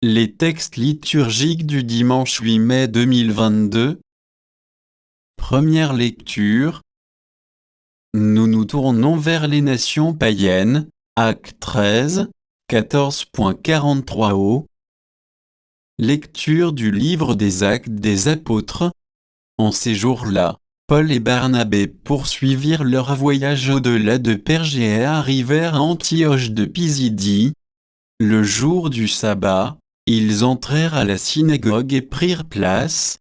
Les textes liturgiques du dimanche 8 mai 2022. Première lecture. Nous nous tournons vers les nations païennes, Actes 13, 14.43 Lecture du livre des Actes des Apôtres. En ces jours-là, Paul et Barnabé poursuivirent leur voyage au-delà de Perge et arrivèrent à Antioche de Pisidie. Le jour du sabbat, ils entrèrent à la synagogue et prirent place.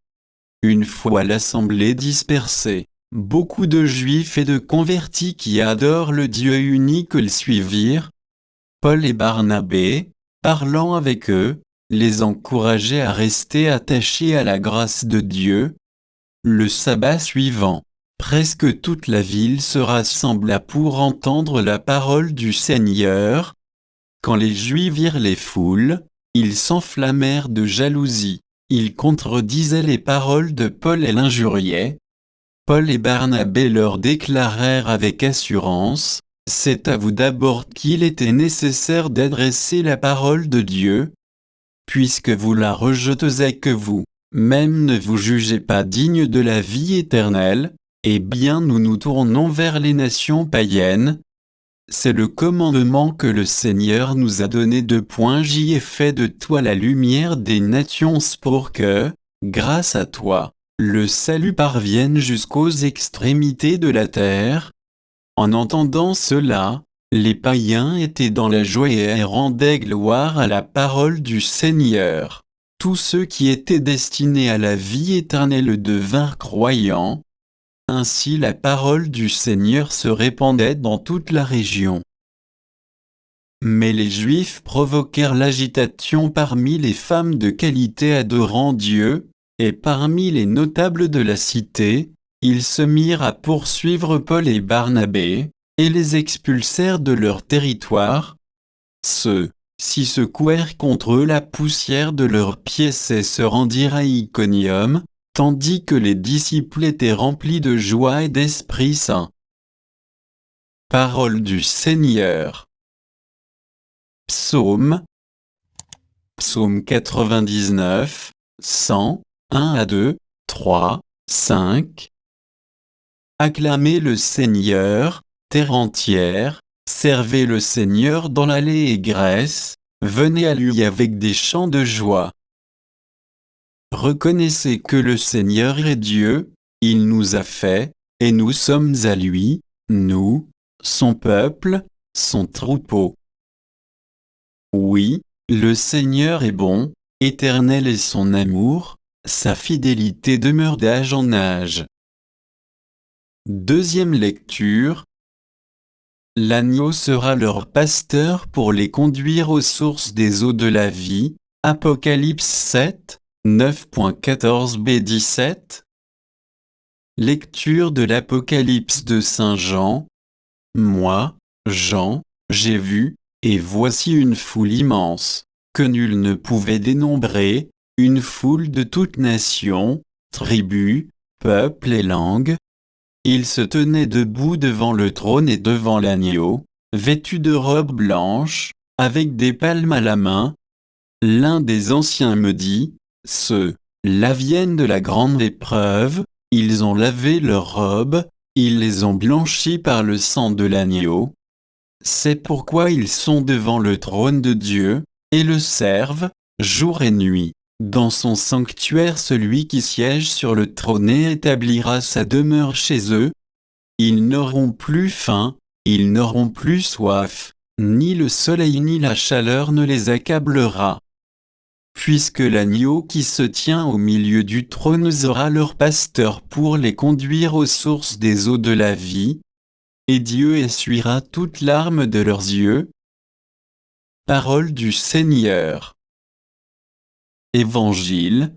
Une fois l'assemblée dispersée, beaucoup de Juifs et de convertis qui adorent le Dieu unique le suivirent. Paul et Barnabé, parlant avec eux, les encourageaient à rester attachés à la grâce de Dieu. Le sabbat suivant, presque toute la ville se rassembla pour entendre la parole du Seigneur. Quand les Juifs virent les foules, ils s'enflammèrent de jalousie. Ils contredisaient les paroles de Paul et l'injuriaient. Paul et Barnabé leur déclarèrent avec assurance, « C'est à vous d'abord qu'il était nécessaire d'adresser la parole de Dieu, puisque vous la rejetez et que vous, même ne vous jugez pas digne de la vie éternelle, eh bien nous nous tournons vers les nations païennes. C'est le commandement que le Seigneur nous a donné de J'y ai fait de toi la lumière des nations pour que, grâce à toi, le salut parvienne jusqu'aux extrémités de la terre. » En entendant cela, les païens étaient dans la joie et rendaient gloire à la parole du Seigneur. Tous ceux qui étaient destinés à la vie éternelle devinrent croyants. Ainsi la parole du Seigneur se répandait dans toute la région. Mais les Juifs provoquèrent l'agitation parmi les femmes de qualité adorant Dieu, et parmi les notables de la cité, ils se mirent à poursuivre Paul et Barnabé, et les expulsèrent de leur territoire. Ceux-ci secouèrent contre eux la poussière de leurs pieds et se rendirent à Iconium, tandis que les disciples étaient remplis de joie et d'Esprit Saint. Parole du Seigneur. Psaume 99, 100, 1 à 2, 3, 5. Acclamez le Seigneur, terre entière, servez le Seigneur dans l'allégresse, venez à lui avec des chants de joie. Reconnaissez que le Seigneur est Dieu, il nous a fait, et nous sommes à lui, nous, son peuple, son troupeau. Oui, le Seigneur est bon, éternel est son amour, sa fidélité demeure d'âge en âge. Deuxième lecture. L'agneau sera leur pasteur pour les conduire aux sources des eaux de la vie. Apocalypse 7, 9.14b-17. Lecture de l'Apocalypse de Saint Jean. Moi, Jean, j'ai vu, et voici une foule immense, que nul ne pouvait dénombrer, une foule de toutes nations, tribus, peuples et langues. Ils se tenaient debout devant le trône et devant l'agneau, vêtus de robes blanches, avec des palmes à la main. L'un des anciens me dit, « Ceux-là viennent de la grande épreuve, ils ont lavé leurs robes, ils les ont blanchies par le sang de l'agneau. C'est pourquoi ils sont devant le trône de Dieu, et le servent, jour et nuit. Dans son sanctuaire celui qui siège sur le trône établira sa demeure chez eux. Ils n'auront plus faim, ils n'auront plus soif, ni le soleil ni la chaleur ne les accablera. Puisque l'agneau qui se tient au milieu du trône sera leur pasteur pour les conduire aux sources des eaux de la vie, et Dieu essuiera toute larme de leurs yeux. » Parole du Seigneur. Évangile.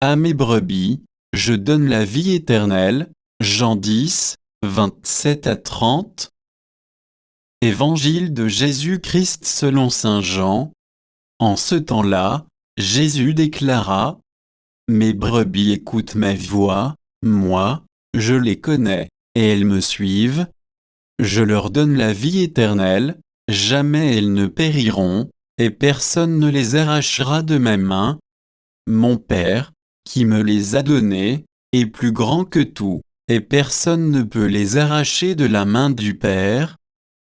À mes brebis, je donne la vie éternelle. Jean 10, 27 à 30. Évangile de Jésus-Christ selon saint Jean. En ce temps-là, Jésus déclara, « Mes brebis écoutent ma voix, moi, je les connais, et elles me suivent. Je leur donne la vie éternelle, jamais elles ne périront, et personne ne les arrachera de ma main. Mon Père, qui me les a donnés, est plus grand que tout, et personne ne peut les arracher de la main du Père.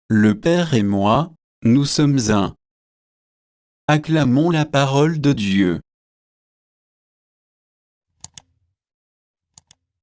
Le Père et moi, nous sommes un. Acclamons la parole de Dieu.